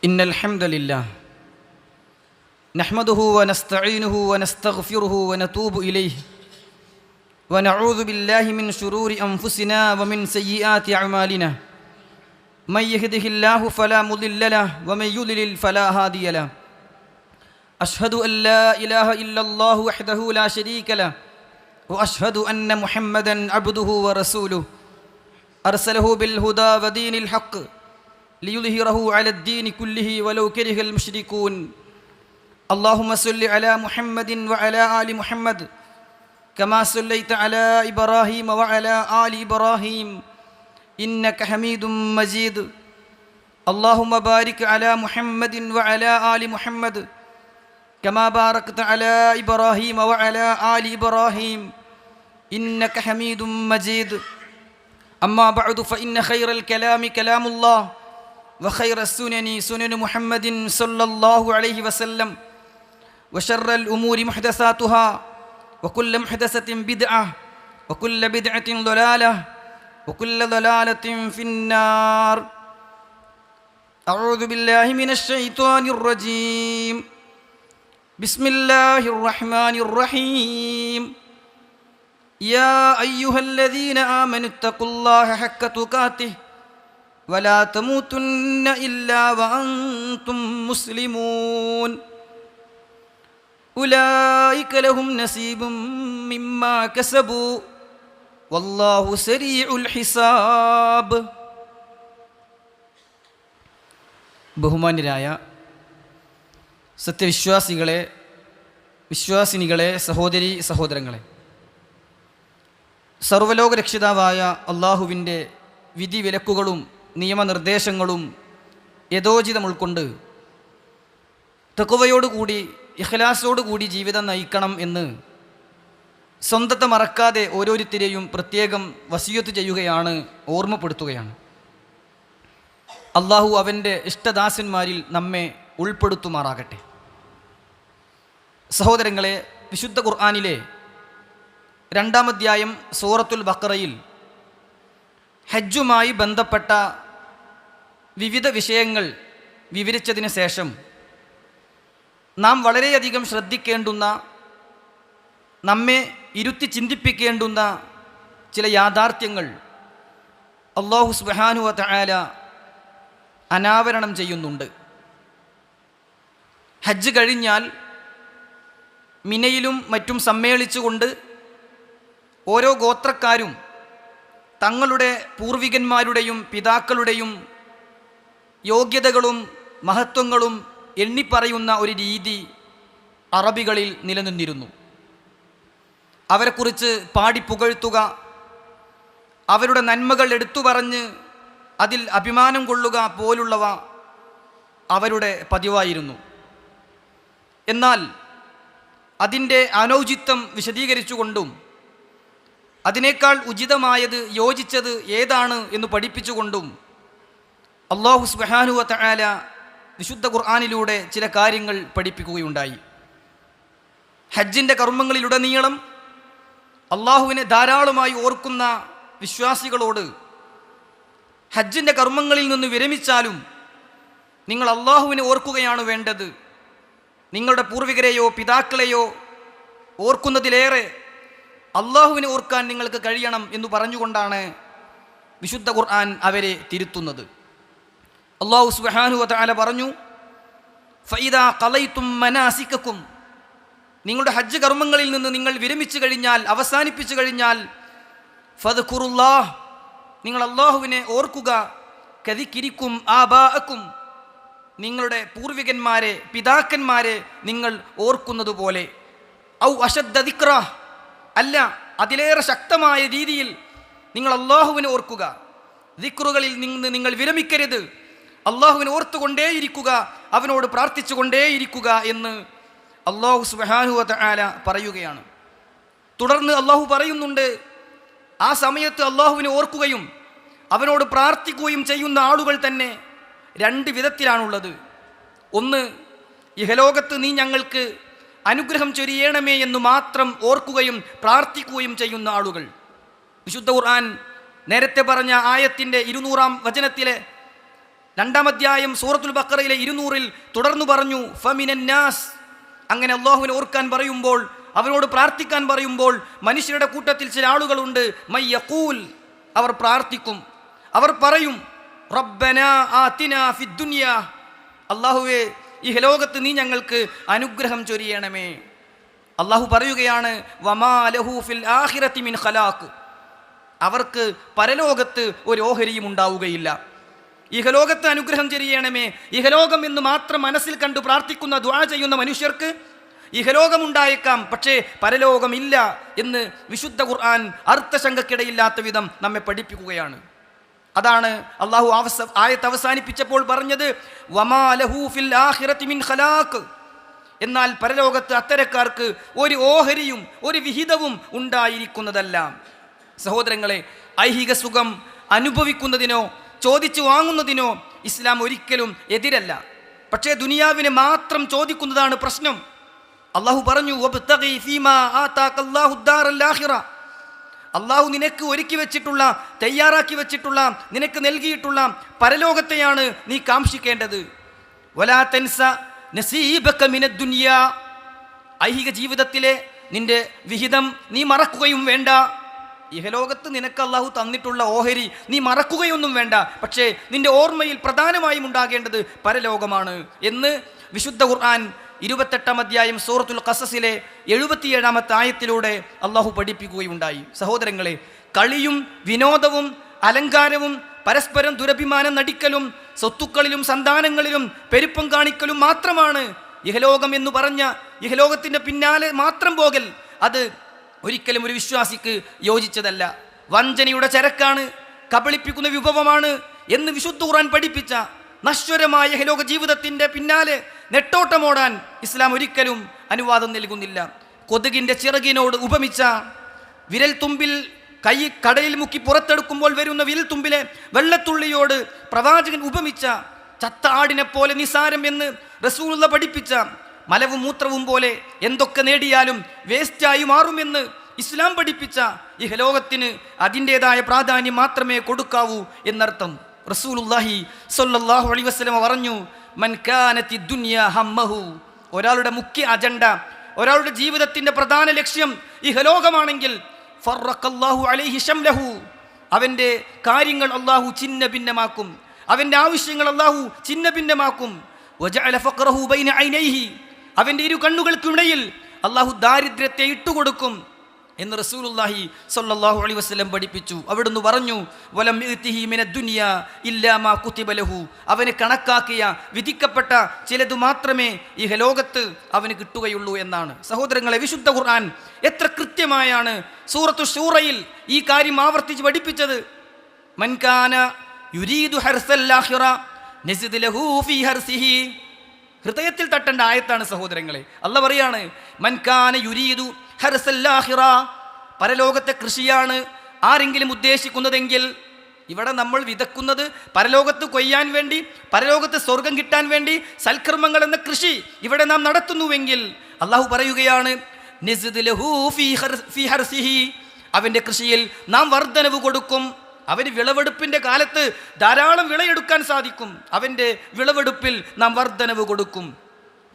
إن الحمد لله نحمده ونستعينه ونستغفره ونتوب إليه ونعوذ بالله من شرور أنفسنا ومن سيئات أعمالنا من يهده الله فلا مضل له ومن يضلل فلا هادي له أشهد أن لا إله إلا الله وحده لا شريك له وأشهد أن محمدا عبده ورسوله أرسله بالهدى ودين الحق ليظهره على الدين كله ولو كره المشركون اللهم صل على محمد وعلى آل محمد كما صليت على إبراهيم وعلى آل إبراهيم إنك حميد مجيد اللهم بارك على محمد وعلى آل محمد كما باركت على إبراهيم وعلى آل إبراهيم إنك حميد مجيد أما بعد فإن خير الكلام كلام الله وخير السنن سنن محمد صلى الله عليه وسلم وشر الأمور محدثاتها وكل محدثة بدعة وكل بدعة ضلالة وكل ضلالة في النار أعوذ بالله من الشيطان الرجيم بسم الله الرحمن الرحيم يا أيها الذين آمنوا اتقوا الله حق تقاته ولا تموتن إلا وأنتم مسلمون أولئك لهم نصيب مما كسبوا والله سريع الحساب. ബഹുമാന്യരായ സത്യവിശ്വാസികളെ, വിശ്വാസിനികളെ, സഹോദരീ സഹോദരങ്ങളെ, സർവ്വലോക രക്ഷിതാവായ അള്ളാഹുവിൻ്റെ വിധി വിലക്കുകളും നിയമനിർദ്ദേശങ്ങളും യഥോചിതം ഉൾക്കൊണ്ട് തഖ്വയോടുകൂടി ഇഖ്ലാസോടുകൂടി ജീവിതം നയിക്കണം എന്ന് സ്വന്തത്തെ മറക്കാതെ ഓരോരുത്തരെയും പ്രത്യേകം വസിയത്ത് ചെയ്യുകയാണ്, ഓർമ്മപ്പെടുത്തുകയാണ്. അള്ളാഹു അവൻ്റെ ഇഷ്ടദാസന്മാരിൽ നമ്മെ ഉൾപ്പെടുത്തുമാറാകട്ടെ. സഹോദരങ്ങളെ, വിശുദ്ധ ഖുർആനിലെ 2-ാം അധ്യായം സൂറത്തുൽ ബഖറയിൽ ഹജ്ജുമായി ബന്ധപ്പെട്ട വിവിധ വിഷയങ്ങൾ വിവരിച്ചതിന് ശേഷം നാം വളരെയധികം ശ്രദ്ധിക്കേണ്ടുന്ന, നമ്മെ ഇരുത്തി ചിന്തിപ്പിക്കേണ്ടുന്ന ചില യാഥാർത്ഥ്യങ്ങൾ അല്ലാഹു സുബ്ഹാനഹു വ തആല അനാവരണം ചെയ്യുന്നുണ്ട്. ഹജ്ജ് കഴിഞ്ഞാൽ മിനയിലും മറ്റും സമ്മേളിച്ചുകൊണ്ട് ഓരോ ഗോത്രക്കാരും തങ്ങളുടെ പൂർവികന്മാരുടെയും പിതാക്കളുടെയും യോഗ്യതകളും മഹത്വങ്ങളും എണ്ണിപ്പറയുന്ന ഒരു രീതി അറബികളിൽ നിലനിന്നിരുന്നു. അവരെക്കുറിച്ച് പാടിപ്പുകഴ്ത്തുക, അവരുടെ നന്മകൾ എടുത്തു പറഞ്ഞ് അതിൽ അഭിമാനം കൊള്ളുക പോലുള്ളവ അവരുടെ പതിവായിരുന്നു. എന്നാൽ അതിൻ്റെ അനൗചിത്യം വിശദീകരിച്ചുകൊണ്ടും അതിനേക്കാൾ ഉചിതമായത്, യോജിച്ചത് ഏതാണ് എന്ന് പഠിപ്പിച്ചുകൊണ്ടും അല്ലാഹു സുബ്ഹാനഹു വ തആല വിശുദ്ധ ഖുർആനിലൂടെ ചില കാര്യങ്ങൾ പഠിപ്പിക്കുകയുണ്ടായി. ഹജ്ജിൻ്റെ കർമ്മങ്ങളിലുടനീളം അള്ളാഹുവിനെ ധാരാളമായി ഓർക്കുന്ന വിശ്വാസികളോട് ഹജ്ജിൻ്റെ കർമ്മങ്ങളിൽ നിന്ന് വിരമിച്ചാലും നിങ്ങൾ അള്ളാഹുവിനെ ഓർക്കുകയാണ് വേണ്ടത്. നിങ്ങളുടെ പൂർവികരെയോ പിതാക്കളെയോ ഓർക്കുന്നതിലേറെ അള്ളാഹുവിനെ ഓർക്കാൻ നിങ്ങൾക്ക് കഴിയണം എന്ന് പറഞ്ഞുകൊണ്ടാണ് വിശുദ്ധ ഖുർആൻ അവരെ തിരുത്തുന്നത്. അല്ലാഹു സുബ്ഹാനഹു വ തആല പറഞ്ഞു, ഫഇദാ ഖളൈതും മനാസികകും, നിങ്ങളുടെ ഹജ്ജ് കർമ്മങ്ങളിൽ നിന്ന് നിങ്ങൾ വിരമിച്ചു കഴിഞ്ഞാൽ, അവസാനിപ്പിച്ചു കഴിഞ്ഞാൽ, ഫദ്കുറുല്ലാഹ്, നിങ്ങൾ അള്ളാഹുവിനെ ഓർക്കുക, കദിക്രിക്കും ആബാഅക്കും, നിങ്ങളുടെ പൂർവികന്മാരെ പിതാക്കന്മാരെ നിങ്ങൾ ഓർക്കുന്നത് പോലെ, ഔ അശദ്ദ ദിക്റ, അല്ല അതിലേറെ ശക്തമായ രീതിയിൽ നിങ്ങൾ അള്ളാഹുവിനെ ഓർക്കുക. ദിക്റുകളിൽ നിന്ന് നിങ്ങൾ വിരമിക്കരുത്, അള്ളാഹുവിനെ ഓർത്തുകൊണ്ടേയിരിക്കുക, അവനോട് പ്രാർത്ഥിച്ചുകൊണ്ടേയിരിക്കുക എന്ന് അല്ലാഹു സുബ്ഹാനഹു വ തആല പറയുകയാണ്. തുടർന്ന് അള്ളാഹു പറയുന്നുണ്ട്, ആ സമയത്ത് അള്ളാഹുവിനെ ഓർക്കുകയും അവനോട് പ്രാർത്ഥിക്കുകയും ചെയ്യുന്ന ആളുകൾ തന്നെ 2 വിധത്തിലാണുള്ളത്. ഒന്ന്, ഇഹലോകത്ത് നീ ഞങ്ങൾക്ക് അനുഗ്രഹം ചൊരിയണമേ എന്ന് മാത്രം ഓർക്കുകയും പ്രാർത്ഥിക്കുകയും ചെയ്യുന്ന ആളുകൾ. വിശുദ്ധ ഖുർആൻ നേരത്തെ പറഞ്ഞ ആയത്തിൻ്റെ 200-ാം വചനത്തിലെ 2-ാം അധ്യായം സൂറത്തുൽ ബഖറയിലെ 200-ൽ തുടർന്നു പറഞ്ഞു ഫമിനന്നാസ്. അങ്ങനെ അല്ലാഹുവിനെ ഓർക്കാൻ പറയുമ്പോൾ, അവനോട് പ്രാർത്ഥിക്കാൻ പറയുമ്പോൾ മനുഷ്യരുടെ കൂട്ടത്തിൽ ചില ആളുകളുണ്ട് മയ്യഖൂൽ, അവർ പ്രാർത്ഥിക്കും, അവർ പറയും റബ്ബനാ ആതിനാ ഫിദ്ദുനിയാ, അല്ലാഹുവേ ഇഹലോകത്ത് നീ ഞങ്ങൾക്ക് അനുഗ്രഹം ചൊരിയണമേ. അല്ലാഹു പറയുകയാണ് വമാ ലഹു ഫിൽ ആഖിറതി മിൻ ഖലാഖ്, അവർക്ക് പരലോകത്ത് ഒരു ഓഹരിയും ഉണ്ടാവുകയില്ല. ഇഹലോകത്ത് അനുഗ്രഹം ചൊരിയണമേ, ഇഹലോകം എന്ന് മാത്രം മനസ്സിൽ കണ്ടു പ്രാർത്ഥിക്കുന്ന ദുആ ചെയ്യുന്ന മനുഷ്യർക്ക് ഇഹലോകമുണ്ടായേക്കാം, പക്ഷേ പരലോകമില്ല എന്ന് വിശുദ്ധ ഖുർആൻ അർത്ഥശങ്കക്കിടയില്ലാത്ത വിധം നമ്മെ പഠിപ്പിക്കുകയാണ്. അതാണ് അള്ളാഹു ആയത്ത് അവസാനിപ്പിച്ചപ്പോൾ പറഞ്ഞത് വമാ ലഹു ഫിൽ ആഖിറതി മിൻ ഖലാഖ്, എന്നാൽ പരലോകത്ത് അത്തരക്കാർക്ക് ഒരു ഓഹരിയും ഒരു വിഹിതവും ഉണ്ടായിരിക്കുന്നതല്ല. സഹോദരങ്ങളെ, ഐഹിക സുഖം അനുഭവിക്കുന്നതിനോ ചോദിച്ചു വാങ്ങുന്നതിനോ ഇസ്ലാം ഒരിക്കലും എതിരല്ല. പക്ഷേ ദുനിയാവിനെ മാത്രം ചോദിക്കുന്നതാണ് പ്രശ്നം. അള്ളാഹു പറഞ്ഞു വബ്തഗി ഫീമാ ആതാകല്ലാഹു ദാറൽ ആഖിറ, അള്ളാഹു നിനക്ക് ഒരുക്കി വെച്ചിട്ടുള്ള, തയ്യാറാക്കി വെച്ചിട്ടുള്ള, നിനക്ക് നൽകിയിട്ടുള്ള പരലോകത്തെയാണ് നീ കാംക്ഷിക്കേണ്ടത്. വലാ തൻസ നസീബക മിനദ് ദുനിയാ, ഐഹിക ജീവിതത്തിലെ നിന്റെ വിഹിതം നീ മറക്കുകയും വേണ്ട. ഇഹലോകത്ത് നിനക്ക് അള്ളാഹു തന്നിട്ടുള്ള ഓഹരി നീ മറക്കുകയൊന്നും വേണ്ട, പക്ഷേ നിന്റെ ഓർമ്മയിൽ പ്രധാനമായും ഉണ്ടാകേണ്ടത് പരലോകമാണ് എന്ന് വിശുദ്ധ ഖുർആൻ 28-ാം അധ്യായം സൂറത്തുൽ ഖസസിലെ 77-ാമത്തെ ആയത്തിലൂടെ അള്ളാഹു പഠിപ്പിക്കുകയുണ്ടായി. സഹോദരങ്ങളെ, കളിയും വിനോദവും അലങ്കാരവും പരസ്പരം ദുരഭിമാനം നടിക്കലും സ്വത്തുക്കളിലും സന്താനങ്ങളിലും പെരുപ്പം കാണിക്കലും മാത്രമാണ് ഇഹലോകം എന്ന് പറഞ്ഞ ഇഹലോകത്തിൻ്റെ പിന്നാലെ മാത്രം പോകൽ. അത് ഒരിക്കലും ഒരു വിശ്വാസിക്ക് യോജിച്ചതല്ല. വഞ്ചനയുടെ ചരക്കാണ്, കബളിപ്പിക്കുന്ന വിഭവമാണ് എന്ന് വിശുദ്ധ ഖുർആൻ പഠിപ്പിച്ച നശ്വരമായ ഇഹലോക ജീവിതത്തിൻ്റെ പിന്നാലെ നെട്ടോട്ടമോടാൻ ഇസ്ലാം ഒരിക്കലും അനുവാദം നൽകുന്നില്ല. കൊതുകിൻ്റെ ചിറകിനോട് ഉപമിച്ച, വിരൽ തുമ്പിൽ കൈ കടലിൽ മുക്കി പുറത്തെടുക്കുമ്പോൾ വരുന്ന വിരൽ തുമ്പിലെ വെള്ളത്തുള്ളിയോട് പ്രവാചകൻ ഉപമിച്ച, ചത്ത ആടിനെ പോലെ നിസാരം എന്ന് റസൂലുള്ള പഠിപ്പിച്ച, മലവും മൂത്രവും പോലെ എന്തൊക്കെ നേടിയാലും വേസ്റ്റായി മാറുമെന്ന് ഇസ്ലാം പഠിപ്പിച്ച ഇഹലോകത്തിന് അതിൻ്റെതായ പ്രാധാന്യം മാത്രമേ കൊടുക്കാവൂ എന്നർത്ഥം. റസൂലുള്ളാഹി സ്വല്ലല്ലാഹു അലൈഹി വസല്ലം പറഞ്ഞു മൻ കാനത്തി ദുനിയാ ഹമ്മഹു, ഒരാളുടെ മുഖ്യ അജണ്ട, ഒരാളുടെ ജീവിതത്തിൻ്റെ പ്രധാന ലക്ഷ്യം ഇഹലോകമാണെങ്കിൽ ഫറഖല്ലാഹു അലൈഹി ശംലഹു, അവൻ്റെ കാര്യങ്ങൾ അള്ളാഹു ഛിന്ന ഭിന്നമാക്കും, അവൻ്റെ ആവശ്യങ്ങൾ അള്ളാഹു ഛിന്ന ഭിന്നമാക്കും. വജഅല ഫഖറഹു ബൈന ഐനൈഹി, അവൻ്റെ ഇരു കണ്ണുകൾക്കിടയിൽ അള്ളാഹു ദാരിദ്ര്യത്തെ ഇട്ടുകൊടുക്കും എന്ന് റസൂലുള്ളാഹി സ്വല്ലല്ലാഹു അലൈഹി വസല്ലം പഠിപ്പിച്ചു. അവിടുന്ന് പറഞ്ഞു വലം യഅതിഹി മിനദ് ദുനിയാ ഇല്ലാ മാ കുതിബ ലഹു, അവന് കണക്കാക്കിയ വിധിക്കപ്പെട്ട ചിലത് മാത്രമേ ഈ ലോകത്ത് അവന് കിട്ടുകയുള്ളൂ എന്നാണ്. സഹോദരങ്ങളെ, വിശുദ്ധ ഖുർആൻ എത്ര കൃത്യമായാണ് സൂറത്തു ശൂറയിൽ ഈ കാര്യം ആവർത്തിച്ച് പഠിപ്പിച്ചത്. മൻ കാന യുരീദു ഹർസൽ ആഖിറ നസിദ് ലഹു ഫീ ഹർസിഹി, ഹൃദയത്തിൽ തട്ടേണ്ട ആയത്താണ് സഹോദരങ്ങളെ. അല്ലാഹ് പറയാണ് മൻ കാന യുരീദു ഹർസൽ ആഖിറ, പരലോകത്തെ കൃഷിയാണ് ആരെങ്കിലും ഉദ്ദേശിക്കുന്നതെങ്കിൽ, ഇവിടെ നമ്മൾ വിതക്കുന്നത് പരലോകത്ത് കൊയ്യാൻ വേണ്ടി, പരലോകത്ത് സ്വർഗം കിട്ടാൻ വേണ്ടി സൽക്കർമ്മങ്ങൾ എന്ന കൃഷി ഇവിടെ നാം നടത്തുന്നുവെങ്കിൽ അള്ളാഹു പറയുകയാണ് നസിദ് ലഹു ഫീ ഹർസിഹി, അവൻ്റെ കൃഷിയിൽ നാം വർധനവ് കൊടുക്കും. അവന് വിളവെടുപ്പിൻ്റെ കാലത്ത് ധാരാളം വിളയെടുക്കാൻ സാധിക്കും, അവൻ്റെ വിളവെടുപ്പിൽ നാം വർധനവ് കൊടുക്കും.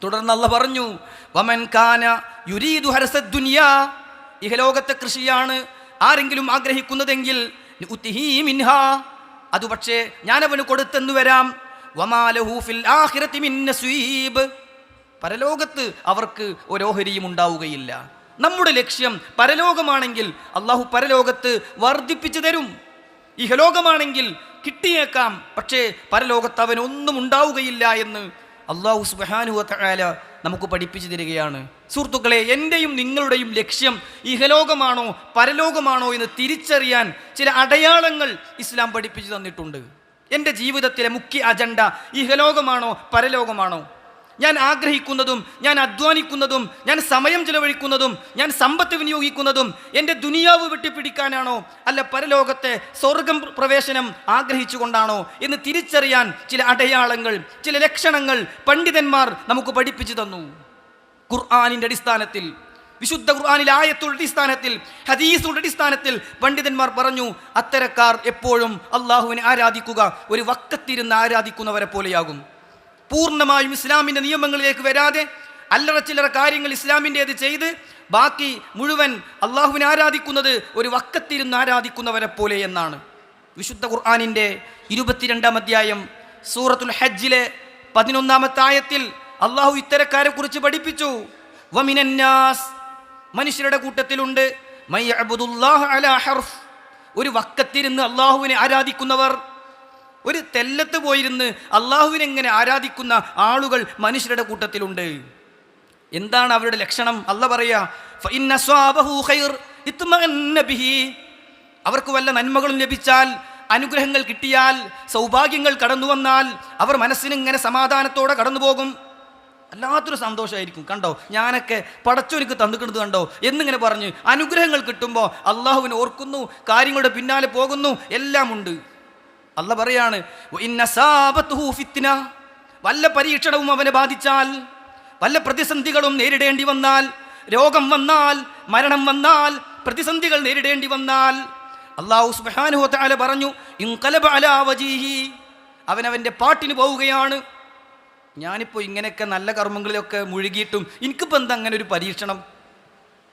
തുടർന്ന് അല്ലാഹ് പറഞ്ഞു വമൻ കാന യുരീദു ഹർസദ് ദുനിയാ, ഇഹലോകത്തെ കൃഷിയാണ് ആരെങ്കിലും ആഗ്രഹിക്കുന്നതെങ്കിൽ ഉത്തിഹി മിൻഹാ, അത് പക്ഷേ ഞാൻ അവന് കൊടുത്തെന്നു വരാം. വമാ ലഹു ഫിൽ ആഖിറതി മിൻ നസീബ്, പരലോകത്ത് അവർക്ക് ഒരു ഓഹരിയും ഉണ്ടാവുകയില്ല. നമ്മുടെ ലക്ഷ്യം പരലോകമാണെങ്കിൽ അള്ളാഹു പരലോകത്ത് വർദ്ധിപ്പിച്ചു തരും. ഇഹലോകമാണെങ്കിൽ കിട്ടിയേക്കാം, പക്ഷേ പരലോകത്ത് അവനൊന്നും ഉണ്ടാവുകയില്ല എന്ന് അള്ളാഹു സുബ്ഹാനഹു വ തആല നമുക്ക് പഠിപ്പിച്ചു തരികയാണ്. സുഹൃത്തുക്കളെ, എൻ്റെയും നിങ്ങളുടെയും ലക്ഷ്യം ഇഹലോകമാണോ പരലോകമാണോ എന്ന് തിരിച്ചറിയാൻ ചില അടയാളങ്ങൾ ഇസ്ലാം പഠിപ്പിച്ചു തന്നിട്ടുണ്ട്. എൻ്റെ ജീവിതത്തിലെ മുഖ്യ അജണ്ട ഇഹലോകമാണോ പരലോകമാണോ? ഞാൻ ആഗ്രഹിക്കുന്നതും ഞാൻ അധ്വാനിക്കുന്നതും ഞാൻ സമയം ചിലവഴിക്കുന്നതും ഞാൻ സമ്പത്ത് വിനിയോഗിക്കുന്നതും എൻ്റെ ദുനിയാവ് വെട്ടിപ്പിടിക്കാനാണോ അല്ല പരലോകത്തെ സ്വർഗം പ്രവേശനം ആഗ്രഹിച്ചുകൊണ്ടാണോ എന്ന് തിരിച്ചറിയാൻ ചില അടയാളങ്ങൾ, ചില ലക്ഷണങ്ങൾ പണ്ഡിതന്മാർ നമുക്ക് പഠിപ്പിച്ചു തന്നു. ഖുർആനിൻ്റെ അടിസ്ഥാനത്തിൽ വിശുദ്ധ ഖുർആനിലെ ആയത്തുകളുടെ അടിസ്ഥാനത്തിൽ, ഹദീസുകളുടെ അടിസ്ഥാനത്തിൽ പണ്ഡിതന്മാർ പറഞ്ഞു, അത്തരക്കാർ എപ്പോഴും അള്ളാഹുവിനെ ആരാധിക്കുക ഒരു വക്കത്തിരുന്ന് ആരാധിക്കുന്നവരെ പോലെയാകും. പൂർണ്ണമായും ഇസ്ലാമിൻ്റെ നിയമങ്ങളിലേക്ക് വരാതെ അല്ലറ ചില്ലറ കാര്യങ്ങൾ ഇസ്ലാമിൻ്റേത് ചെയ്ത് ബാക്കി മുഴുവൻ അള്ളാഹുവിനെ ആരാധിക്കുന്നത് ഒരു വക്കത്തിരുന്ന് ആരാധിക്കുന്നവരെ പോലെ എന്നാണ്. വിശുദ്ധ ഖുർആനിൻ്റെ 22-ാം അധ്യായം സൂറത്തുൽ ഹജ്ജിലെ 11-ാമത്തെ ആയത്തിൽ അള്ളാഹു ഇത്തരക്കാരെ കുറിച്ച് പഠിപ്പിച്ചു. വമിനന്നാസ്, മനുഷ്യരുടെ കൂട്ടത്തിലുണ്ട്, മയ്യഅബ്ദുല്ലാഹ അലാ ഹർഫ്, ഒരു വക്കത്തിരുന്ന് അള്ളാഹുവിനെ ആരാധിക്കുന്നവർ. ഒരു തെല്ലത്ത് പോയിരുന്ന് അള്ളാഹുവിനെ എങ്ങനെ ആരാധിക്കുന്ന ആളുകൾ മനുഷ്യരുടെ കൂട്ടത്തിലുണ്ട്. എന്താണ് അവരുടെ ലക്ഷണം? അല്ലാഹ് പറയാ, ഫഇന്ന സ്വാബഹു ഖൈർ ഇത്മഅന്ന ബിഹി, അവർക്ക് വല്ല നന്മകളും ലഭിച്ചാൽ, അനുഗ്രഹങ്ങൾ കിട്ടിയാൽ, സൗഭാഗ്യങ്ങൾ കടന്നു വന്നാൽ അവർ മനസ്സിന് ഇങ്ങനെ സമാധാനത്തോടെ കടന്നു പോകും. അല്ലാത്തൊരു സന്തോഷമായിരിക്കും. കണ്ടോ, ഞാനൊക്കെ പടച്ചോനിക്ക് തന്നിക്കുന്നത് കണ്ടോ എന്നിങ്ങനെ പറഞ്ഞ് അനുഗ്രഹങ്ങൾ കിട്ടുമ്പോൾ അള്ളാഹുവിനെ ഓർക്കുന്നു, കാര്യങ്ങളുടെ പിന്നാലെ പോകുന്നു, എല്ലാം ഉണ്ട്. അല്ലാഹ് പറയാണ്, വഇന്ന സാബത്തുഹു ഫിത്ന, വല്ല പരീക്ഷണവും അവനെ ബാധിച്ചാൽ, വല്ല പ്രതിസന്ധികളും നേരിടേണ്ടി വന്നാൽ, രോഗം വന്നാൽ, മരണം വന്നാൽ, പ്രതിസന്ധികൾ നേരിടേണ്ടി വന്നാൽ, അല്ലാഹു സുബ്ഹാനഹു വ തആല പറഞ്ഞു, ഇൻഖലബ അലാ വജീഹി, അവനവൻ്റെ പാട്ടിന് പോവുകയാണ്. ഞാനിപ്പോൾ ഇങ്ങനെയൊക്കെ നല്ല കർമ്മങ്ങളിലൊക്കെ മുഴുകിയിട്ടും എനിക്കിപ്പോൾ എന്താ അങ്ങനെ ഒരു പരീക്ഷണം?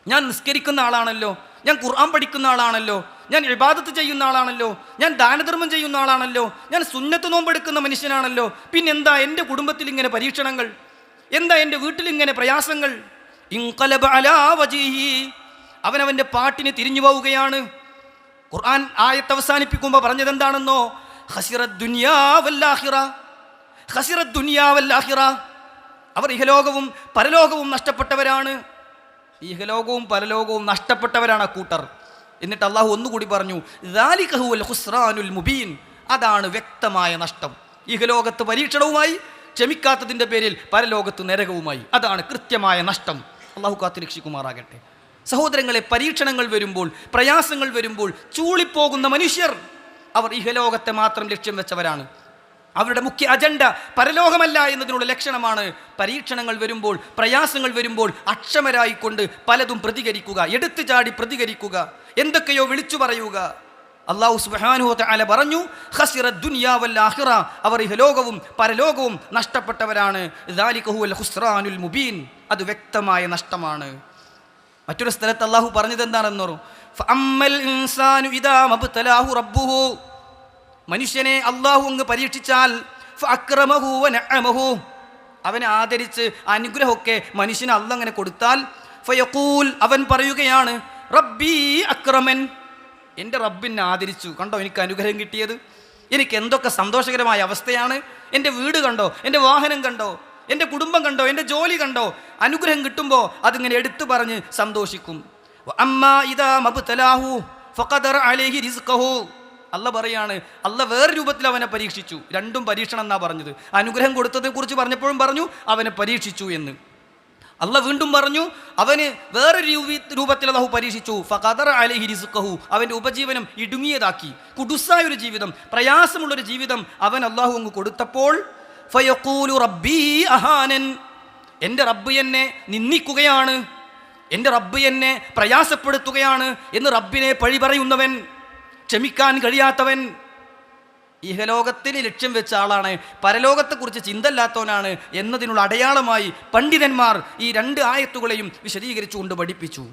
ഞാൻ നിസ്കരിക്കുന്ന ആളാണല്ലോ, ഞാൻ ഖുർആൻ പഠിക്കുന്ന ആളാണല്ലോ, ഞാൻ ഇബാദത്ത് ചെയ്യുന്ന ആളാണല്ലോ, ഞാൻ ദാനധർമ്മം ചെയ്യുന്ന ആളാണല്ലോ, ഞാൻ സുന്നത്ത് നോമ്പെടുക്കുന്ന മനുഷ്യനാണല്ലോ, പിന്നെന്താ എൻ്റെ കുടുംബത്തിൽ ഇങ്ങനെ പരീക്ഷണങ്ങൾ? എന്താ എൻ്റെ വീട്ടിൽ ഇങ്ങനെ പ്രയാസങ്ങൾ? ഇൻഖലബ അലാ വജീഹി, അവനവൻ്റെ പാട്ടിന് തിരിഞ്ഞു പോവുകയാണ്. ഖുർആൻ ആയത്ത് അവസാനിപ്പിക്കുമ്പോൾ പറഞ്ഞത് എന്താണെന്നോ, ഖസിറദ് ദുനിയാ വൽ ആഖിറ, ഖസിറദ് ദുനിയാ വൽ ആഖിറ, അവർ ഇഹലോകവും പരലോകവും നഷ്ടപ്പെട്ടവരാണ്. ഇഹലോകവും പരലോകവും നഷ്ടപ്പെട്ടവരാണ് ആ കൂട്ടർ. എന്നിട്ട് അള്ളാഹു ഒന്നുകൂടി പറഞ്ഞു, ദാലിക ഹുവൽ ഖുസ്റാനുൽ മുബീൻ, അതാണ് വ്യക്തമായ നഷ്ടം. ഇഹലോകത്ത് പരീക്ഷണവുമായി, ക്ഷമിക്കാത്തതിൻ്റെ പേരിൽ പരലോകത്ത് നരകവുമായി, അതാണ് കൃത്യമായ നഷ്ടം. അള്ളാഹു കാത്തുരക്ഷിക്കുമാറാകട്ടെ. സഹോദരങ്ങളെ, പരീക്ഷണങ്ങൾ വരുമ്പോൾ, പ്രയാസങ്ങൾ വരുമ്പോൾ ചൂളിപ്പോകുന്ന മനുഷ്യർ അവർ ഇഹലോകത്തെ മാത്രം ലക്ഷ്യം വെച്ചവരാണ്. അവരുടെ മുഖ്യ അജണ്ട പരലോകമല്ല എന്നതിനുള്ള ലക്ഷണമാണ് പരീക്ഷണങ്ങൾ വരുമ്പോൾ, പ്രയാസങ്ങൾ വരുമ്പോൾ അക്ഷമരായിക്കൊണ്ട് പലതും പ്രതികരിക്കുക, എടുത്തു ചാടി പ്രതികരിക്കുക, എന്തൊക്കെയോ വിളിച്ചു പറയുക. അല്ലാഹു സുബ്ഹാനഹു വ തആല പറഞ്ഞു, ഖസിറദ് ദുനിയാ വൽ ആഖിറ, അവർ ഇഹലോകവും പരലോകവും നഷ്ടപ്പെട്ടവരാണ്. ദാലിക ഹുവൽ ഖുസ്റാനുൽ മുബീൻ, അത് വ്യക്തമായ നഷ്ടമാണ്. മറ്റൊരു സ്ഥലത്ത് അല്ലാഹു പറഞ്ഞത് എന്താണെന്നോ, ഫഅമ്മൽ ഇൻസാനു ഇദാ മബ്തലാഹു റബ്ബുഹു, മനുഷ്യനെ അള്ളാഹു അങ്ങ് പരീക്ഷിച്ചാൽ, ഫഅക്രമഹു വനഅമഹു, അവനെ ആദരിച്ച് അനുഗ്രഹമൊക്കെ മനുഷ്യന് അള്ളാഹ് അങ്ങനെ കൊടുത്താൽ, ഫയഖൂൽ, അവൻ പറയുകയാണ്, റബ്ബി അക്രമൻ, എൻ്റെ റബ്ബിനെ ആദരിച്ചു, കണ്ടോ എനിക്ക് അനുഗ്രഹം കിട്ടിയത്, എനിക്ക് എന്തൊക്കെ സന്തോഷകരമായ അവസ്ഥയാണ്, എൻ്റെ വീട് കണ്ടോ, എൻ്റെ വാഹനം കണ്ടോ, എൻ്റെ കുടുംബം കണ്ടോ, എൻ്റെ ജോലി കണ്ടോ. അനുഗ്രഹം കിട്ടുമ്പോൾ അതിങ്ങനെ എടുത്തു പറഞ്ഞ് സന്തോഷിക്കും. അമ്മാ ഇദാ മബ്തലാഹു ഫഖദറ അലൈഹി റിസ്ഖഹു, അല്ല പറയാണ്, അല്ല വേറെ രൂപത്തിൽ അവനെ പരീക്ഷിച്ചു. രണ്ടും പരീക്ഷണം എന്നാ പറഞ്ഞത്. അനുഗ്രഹം കൊടുത്തതിനെ കുറിച്ച് പറഞ്ഞപ്പോഴും പറഞ്ഞു അവനെ പരീക്ഷിച്ചു എന്ന്. അല്ല വീണ്ടും പറഞ്ഞു അവന് വേറെ രൂപത്തിൽ അല്ലാഹു പരീക്ഷിച്ചു. ഫഖദറ അലൈഹി റിസ്ഖഹു, അവൻ്റെ ഉപജീവനം ഇടുങ്ങിയതാക്കി, കുടുസായൊരു ജീവിതം, പ്രയാസമുള്ളൊരു ജീവിതം അവൻ അല്ലാഹു അങ്ങ് കൊടുത്തപ്പോൾ, ഫയഖൂലു റബ്ബി അഹാനൻ, എൻ്റെ റബ്ബ് എന്നെ നിന്ദിക്കുകയാണ്, എൻ്റെ റബ്ബ് എന്നെ പ്രയാസപ്പെടുത്തുകയാണ് എന്ന് റബ്ബിനെ പഴി പറയുന്നവൻ, ക്ഷമിക്കാൻ കഴിയാത്തവൻ, ഇഹലോകത്തിന് ലക്ഷ്യം വെച്ച ആളാണ്, പരലോകത്തെക്കുറിച്ച് ചിന്തയില്ലാത്തവനാണ് എന്നതിനുള്ള അടയാളമായി പണ്ഡിതന്മാർ ഈ രണ്ട് ആയത്തുകളെയും വിശദീകരിച്ചുകൊണ്ട് പഠിപ്പിച്ചു.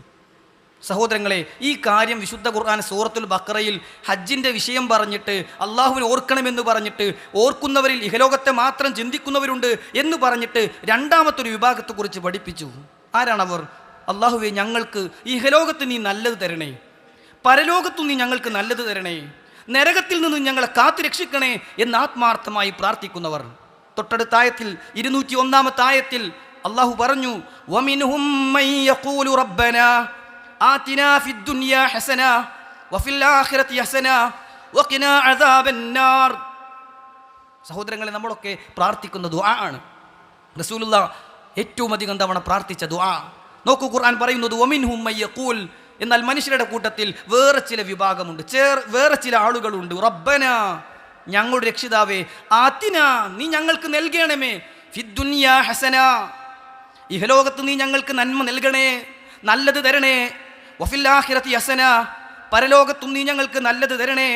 സഹോദരങ്ങളെ, ഈ കാര്യം വിശുദ്ധ ഖുർആൻ സൂറത്തുൽ ബഖറയിൽ ഹജ്ജിൻ്റെ വിഷയം പറഞ്ഞിട്ട്, അള്ളാഹുവിനെ ഓർക്കണമെന്ന് പറഞ്ഞിട്ട്, ഓർക്കുന്നവരിൽ ഇഹലോകത്തെ മാത്രം ചിന്തിക്കുന്നവരുണ്ട് എന്ന് പറഞ്ഞിട്ട് രണ്ടാമത്തൊരു വിഭാഗത്തെക്കുറിച്ച് പഠിപ്പിച്ചു. ആരാണവർ? അള്ളാഹുവേ, ഞങ്ങൾക്ക് ഇഹലോകത്ത് നീ നല്ലത് തരണേ, പരലോകത്തും നീ ഞങ്ങൾക്ക് നല്ലത് തരണേ, നരകത്തിൽ നിന്ന് ഞങ്ങളെ കാത്തു രക്ഷിക്കണേ എന്ന് ആത്മാർത്ഥമായി പ്രാർത്ഥിക്കുന്നവർ. തൊട്ടടുത്ത ആയത്തിൽ 201-ാമത്തെ ആയത്തിൽ അള്ളാഹു പറഞ്ഞു, വമിൻഹും മൻ യഖൂലു റബ്ബനാ ആതിനാ ഫിദ് ദുനിയാ ഹസന വഫിൽ ആഖിറതി ഹസന വഖിനാ അദാബന്നാർ. സഹോദരങ്ങളെ, നമ്മളൊക്കെ പ്രാർത്ഥിക്കുന്ന ദുആ ആണ്. റസൂലുള്ളാഹ് ഏറ്റവും അധികം തവണ പ്രാർത്ഥിച്ച ദുആ. നോക്കൂ, ഖുർആൻ പറയുന്നത് വമിൻഹും മൻ യഖൂൽ, എന്നാൽ മനുഷ്യരുടെ കൂട്ടത്തിൽ വേറെ ചില വിഭാഗമുണ്ട്, വേറെ ചില ആളുകളുണ്ട്. റബ്ബന, ഞങ്ങളുടെ രക്ഷിതാവേ, ആതിന, നീ ഞങ്ങൾക്ക് നൽകണമേ, ഫിദ് ദുനിയാ ഹസന, ഇഹലോകത്ത് നീ ഞങ്ങൾക്ക് നന്മ നൽകണേ, നല്ലത് തരണേ, വഫിൽ ആഖിറതി ഹസന, പരലോകത്തും നീ ഞങ്ങൾക്ക് നല്ലത് തരണേ,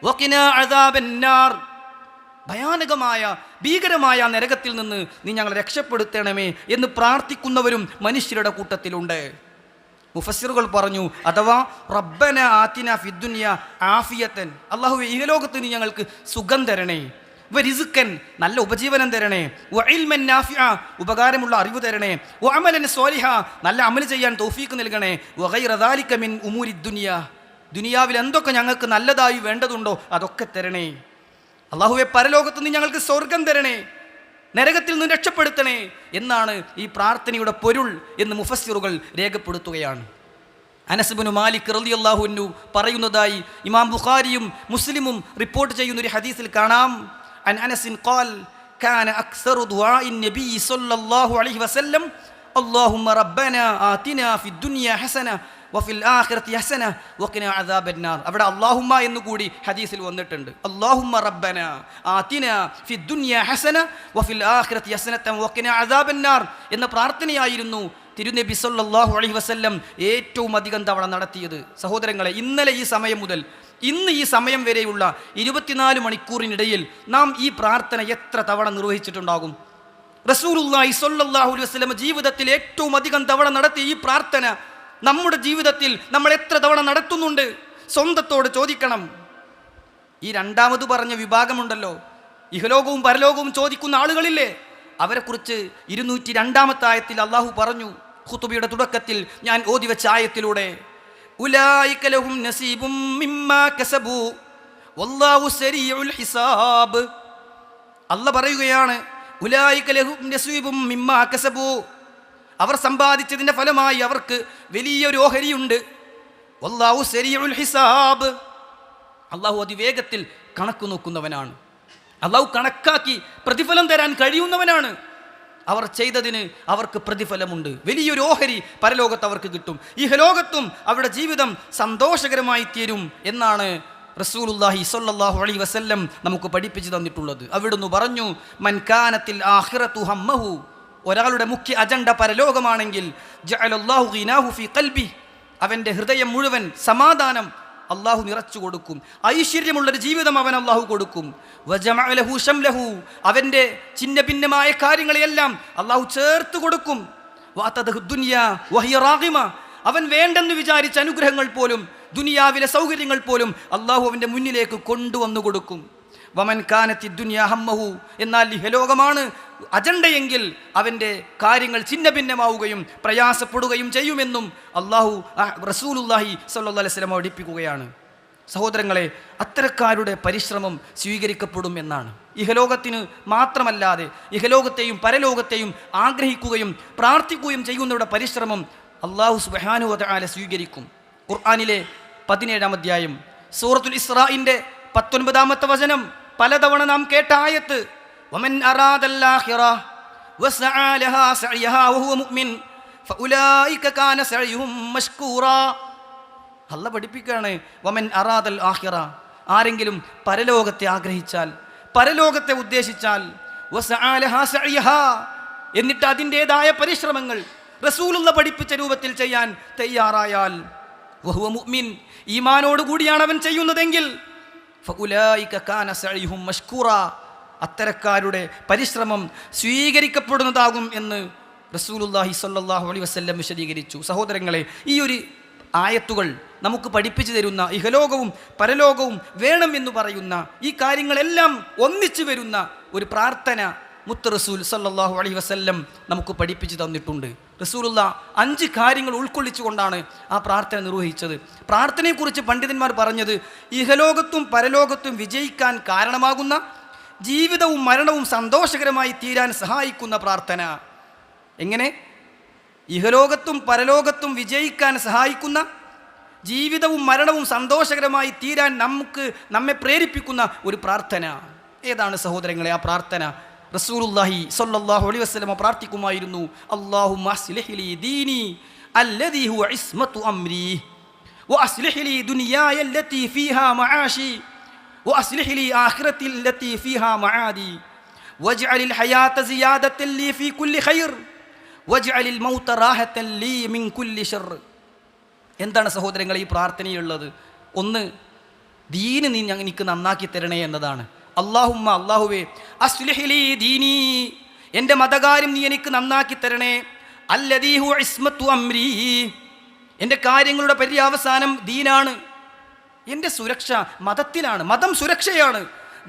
വഖിനാ അദാബന്നാർ, ഭയാനകമായ ഭീകരമായ നരകത്തിൽ നിന്ന് നീ ഞങ്ങളെ രക്ഷപ്പെടുത്തണമേ എന്ന് പ്രാർത്ഥിക്കുന്നവരും മനുഷ്യരുടെ കൂട്ടത്തിലുണ്ട്. മുഫസ്സിറുകൾ പറഞ്ഞു, അഥവാ റബ്ബന ആതിന ഫിദ്ദുനിയ ആഫിയത്തൻ, അല്ലാഹുവേ ഇഹലോകത്ത് നീ ഞങ്ങൾക്ക് സുഖം തരണേ, വരിസ്കൻ നല്ല ഉപജീവനം തരണേ, വഇൽമൻ നാഫിഅ ഉപകാരമുള്ള അറിവ് തരണേ, വഅമലൻ സ്വാലിഹ നല്ല അമൽ ചെയ്യാൻ തൗഫീഖ് നൽകണേ, വഗൈറ ദാലിക മിൻ ഉമൂരി ദുനിയ, ദുനിയാവിൽ എന്തൊക്കെ ഞങ്ങൾക്ക് നല്ലതായി വേണ്ടതുണ്ടോ അതൊക്കെ തരണേ. അല്ലാഹുവേ പരലോകത്ത് നീ ഞങ്ങൾക്ക് സ്വർഗം തരണേ, നരകത്തിൽ നിന്ന് രക്ഷപ്പെടുത്തണേ എന്നാണ് ഈ പ്രാർത്ഥനയുടെ പൊരുൾ എന്ന് മുഫസ്സിറുകൾ രേഖപ്പെടുത്തുകയാണ്. അനസ് ഇബ്നു മാലിക് റളിയല്ലാഹു അൻഹു പറയുന്നതായി ഇമാം ബുഖാരിയും മുസ്ലിമും റിപ്പോർട്ട് ചെയ്യുന്ന ഒരു ഹദീസിൽ കാണാം, അൻ അനസിൻ ഖാൽ കാന അക്സറു ദുആഇൻ നബി സ്വല്ലല്ലാഹു അലൈഹി വസല്ലം അല്ലാഹുമ്മ റബ്ബന ആതിനാ ഫിദ് ദുനിയ ഹസന വഫിൽ ആഖിറതി ഹസന വഖിനാ അദാബന്നാർ. അവിടെ അല്ലാഹുമ്മ എന്ന് കൂടി ഹദീസിൽ വന്നിട്ടുണ്ട്. അല്ലാഹുമ്മ റബ്ബന ആതിനാ ഫിദ് ദുനിയ ഹസന വഫിൽ ആഖിറതി ഹസനത വഖിനാ അദാബന്നാർ എന്ന പ്രാർത്ഥനയായിരുന്നു തിരുനബി സല്ലല്ലാഹു അലൈഹി വസല്ലം ഏറ്റവും അധികം തവണ നടത്തിയത്. സഹോദരങ്ങളെ, ഇന്നലെ ഈ സമയം മുതൽ ഇന്ന് ഈ സമയം വരെയുള്ള 24 മണിക്കൂറിനിടയിൽ നാം ഈ പ്രാർത്ഥന എത്ര തവണ നിർവഹിച്ചിട്ടുണ്ടാകും? റസൂലുള്ളാഹി സ്വല്ലല്ലാഹു അലൈഹി വസല്ലം ജീവിതത്തിൽ ഏറ്റവും അധികം തവണ നടത്തിയ ഈ പ്രാർത്ഥന നമ്മുടെ ജീവിതത്തിൽ നമ്മൾ എത്ര തവണ നടത്തുന്നുണ്ട്? സ്വന്തത്തോട് ചോദിക്കണം. ഈ രണ്ടാമത് പറഞ്ഞ വിഭാഗമുണ്ടല്ലോ, ഇഹലോകവും പരലോകവും ചോദിക്കുന്ന ആളുകളില്ലേ, അവരെക്കുറിച്ച് 202 ആയത്തിൽ അള്ളാഹു പറഞ്ഞു. ഖുതുബയുടെ തുടക്കത്തിൽ ഞാൻ ഓതി വെച്ച ആയത്തിലൂടെ, ഉലൈക ലഹും നസീബും മിമ്മാ കസബു വല്ലാഹു സരീഉൽ ഹിസാബ്. അല്ലാഹു പറയുകയാണ്, ഉലൈക ലഹും നസീബും മിമ്മാ കസബു, അവർ സമ്പാദിച്ചതിൻ്റെ ഫലമായി അവർക്ക് വലിയൊരു ഓഹരിയുണ്ട്. വല്ലാഹു സരീഉൽ ഹിസാബ്, അള്ളാഹു അതിവേഗത്തിൽ കണക്ക് നോക്കുന്നവനാണ്. അള്ളാഹു കണക്കാക്കി പ്രതിഫലം തരാൻ കഴിയുന്നവനാണ്. അവർ ചെയ്തതിന് അവർക്ക് പ്രതിഫലമുണ്ട്, വലിയൊരു ഓഹരി പരലോകത്ത് അവർക്ക് കിട്ടും, ഇഹലോകത്തും അവരുടെ ജീവിതം സന്തോഷകരമായി തീരും എന്നാണ് റസൂലുള്ളാഹി സ്വല്ലല്ലാഹു അലൈഹി വസല്ലം നമുക്ക് പഠിപ്പിച്ചു തന്നിട്ടുള്ളത്. അവിടുന്ന് പറഞ്ഞു, മൻ കാനത്തിൽ ആഖിറതു ഹമ്മഹു, ഒരാളുടെ മുഖ്യ അജണ്ട പരലോകമാണെങ്കിൽ ജഅലല്ലാഹു ഗിനാഹു ഫീ ഖൽബി, അവൻ്റെ ഹൃദയം മുഴുവൻ സമാധാനം അള്ളാഹു നിറച്ചു കൊടുക്കും, ഐശ്വര്യമുള്ളൊരു ജീവിതം അവൻ അള്ളാഹു കൊടുക്കും. വജമഅ ലഹു ശംലഹു, അവൻ്റെ ചിന്ന ഭിന്നമായ കാര്യങ്ങളെയെല്ലാം അള്ളാഹു ചേർത്ത് കൊടുക്കും. വഅതദഹു ദുനിയ വഹിയ റാഗിമ, അവൻ വേണ്ടെന്ന് വിചാരിച്ച അനുഗ്രഹങ്ങൾ പോലും ദുനിയാവിലെ സൗകര്യങ്ങൾ പോലും അള്ളാഹു അവൻ്റെ മുന്നിലേക്ക് കൊണ്ടുവന്നു കൊടുക്കും. വമൻ കാനത്തി ദുനിയ ഹമ്മഹു, എന്നാൽ ഇഹലോകമാണ് അജണ്ടയെങ്കിൽ അവൻ്റെ കാര്യങ്ങൾ ഛിന്ന ഭിന്നമാവുകയും പ്രയാസപ്പെടുകയും ചെയ്യുമെന്നും അള്ളാഹു റസൂലുള്ളാഹി സ്വല്ലല്ലാഹു അലൈഹി വസല്ലം പഠിപ്പിക്കുകയാണ്. സഹോദരങ്ങളെ, അത്തരക്കാരുടെ പരിശ്രമം സ്വീകരിക്കപ്പെടും എന്നാണ്. ഇഹലോകത്തിന് മാത്രമല്ലാതെ ഇഹലോകത്തെയും പരലോകത്തെയും ആഗ്രഹിക്കുകയും പ്രാർത്ഥിക്കുകയും ചെയ്യുന്നവരുടെ പരിശ്രമം അള്ളാഹു സുബ്ഹാനഹു വ തആല സ്വീകരിക്കും. ഖുർആനിലെ 17-ാം അധ്യായം സൂറത്തുൽ ഇസ്രാഇന്റെ 19-ാമത്തെ വചനം പലതവണ നാം കേട്ട ആയത്ത്, വമൻ അറാദൽ ആഖിറ വസഅ ലഹാ സഅയഹാ വഹുവ മുഅ്മിൻ ഫഉലൈക കാന സഅയുഹും മഷ്കൂറാ. അല്ലാഹു പഠിപ്പിക്കുകയാണ്, വമൻ അറാദൽ ആഖിറ, ആരെങ്കിലും പരലോകത്തെ ആഗ്രഹിച്ചാൽ, പരലോകത്തെ ഉദ്ദേശിച്ചാൽ, വസഅ ലഹാ സഅയഹാ, എന്നിട്ട് അതിൻ്റെതായ പരിശ്രമങ്ങൾ റസൂലുള്ള പഠിപ്പിച്ച രൂപത്തിൽ ചെയ്യാൻ തയ്യാറായാൽ, വഹുവ മുഅ്മിൻ, ഈമാനോട് കൂടിയാണ് അവൻ ചെയ്യുന്നതെങ്കിൽ, ഫഉലൈക കാന സഅയുഹും മഷ്കൂറാ, അത്തരക്കാരുടെ പരിശ്രമം സ്വീകരിക്കപ്പെടുന്നതാകും എന്ന് റസൂലുള്ളാഹി സ്വല്ലല്ലാഹു അലൈഹി വസല്ലം വിശദീകരിച്ചു. സഹോദരങ്ങളെ, ഈ ഒരു ആയത്തുകൾ നമുക്ക് പഠിപ്പിച്ചു തരുന്ന, ഇഹലോകവും പരലോകവും വേണം എന്ന് പറയുന്ന ഈ കാര്യങ്ങളെല്ലാം ഒന്നിച്ചു വരുന്ന ഒരു പ്രാർത്ഥന മുത്ത് റസൂൽ സല്ലല്ലാഹു അലൈഹി വസല്ലം നമുക്ക് പഠിപ്പിച്ചു തന്നിട്ടുണ്ട്. റസൂലുള്ള 5 കാര്യങ്ങൾ ഉൾക്കൊള്ളിച്ചുകൊണ്ടാണ് ആ പ്രാർത്ഥന നിർവഹിച്ചത്. പ്രാർത്ഥനയെക്കുറിച്ച് പണ്ഡിതന്മാർ പറഞ്ഞത്, ഇഹലോകത്തും പരലോകത്തും വിജയിക്കാൻ കാരണമാകുന്ന, ജീവിതവും മരണവും സന്തോഷകരമായി തീരാൻ സഹായിക്കുന്ന പ്രാർത്ഥന. എങ്ങനെ? ഇഹലോകത്തും പരലോകത്തും വിജയിക്കാൻ സഹായിക്കുന്ന, ജീവിതവും മരണവും സന്തോഷകരമായി തീരാൻ നമ്മെ പ്രേരിപ്പിക്കുന്ന ഒരു പ്രാർത്ഥന. ഏതാണ് സഹോദരങ്ങളെ ആ പ്രാർത്ഥന? റസൂലുള്ളാഹി സ്വല്ലല്ലാഹു അലൈഹി വസല്ലം പ്രാർത്ഥിക്കുമായിരുന്നു, അല്ലാഹുമ്മ അസ്ലിഹ് ലീ ദീനി അല്ലദീ ഹുവ ഇസ്മതു അംരി വഅസ്ലിഹ് ലീ ദുനിയായ അല്ലതി ഫീഹാ മആശി വഅസ്ലിഹ് ലീ ആഖിറതി അല്ലതി ഫീഹാ മആദി വജ്അലിൽ ഹയാത സിയാദതൻ ലീ ഫീ കുല്ലി ഖൈർ വജ്അലിൽ മൗത റാഹത്തൻ ലീ മിൻ കുല്ലി ശർർ. എന്താണ് സഹോദരങ്ങളെ ഈ പ്രാർത്ഥനയുള്ളത്? ഒന്ന്, ദീന് നീ എനിക്ക് നന്നാക്കി തരണേ എന്നതാണ്. അല്ലാഹുമ്മ, അല്ലാഹുവേ, അസ്ലിഹ് ലീ ദീനി, എൻ്റെ മതകാര്യം നീ എനിക്ക് നന്നാക്കി തരണേ. അല്ലദീ ഹുവ ഇസ്മത്തു അംരീ, എൻ്റെ കാര്യങ്ങളുടെ പര്യവസാനം ദീനാണ്. എൻ്റെ സുരക്ഷ മതത്തിലാണ്. മതം സുരക്ഷയാണ്,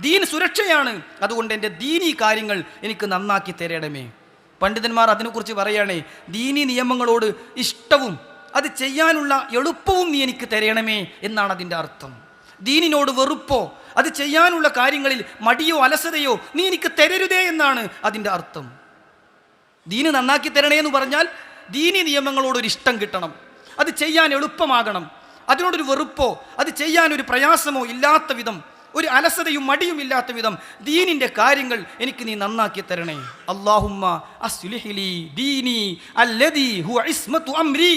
ദീൻ സുരക്ഷയാണ്. അതുകൊണ്ട് എൻ്റെ ദീനീ കാര്യങ്ങൾ എനിക്ക് നന്നാക്കി തരണമേ. പണ്ഡിതന്മാർ അതിനെക്കുറിച്ച് പറയുകയാണേ, ദീനീ നിയമങ്ങളോട് ഇഷ്ടവും അത് ചെയ്യാനുള്ള എളുപ്പവും നീ എനിക്ക് തരണമേ എന്നാണ് അതിൻ്റെ അർത്ഥം. ദീനിനോട് വെറുപ്പോ അത് ചെയ്യാനുള്ള കാര്യങ്ങളിൽ മടിയോ അലസതയോ നീ എനിക്ക് തരരുതേ എന്നാണ് അതിൻ്റെ അർത്ഥം. ദീന് നന്നാക്കി തരണേ എന്ന് പറഞ്ഞാൽ ദീനീ നിയമങ്ങളോടൊരു ഇഷ്ടം കിട്ടണം, അത് ചെയ്യാൻ എളുപ്പമാകണം. അതിനോടൊരു വെറുപ്പോ അത് ചെയ്യാനൊരു പ്രയാസമോ ഇല്ലാത്ത വിധം, ഒരു അലസതയും മടിയും ഇല്ലാത്ത വിധം ദീനിൻ്റെ കാര്യങ്ങൾ എനിക്ക് നീ നന്നാക്കി തരണേ. അല്ലാഹുമ്മ അസ്ലിഹ് ലീ ദീനി അല്ലദീ ഹുവ ഇസ്മത്തു അംരി.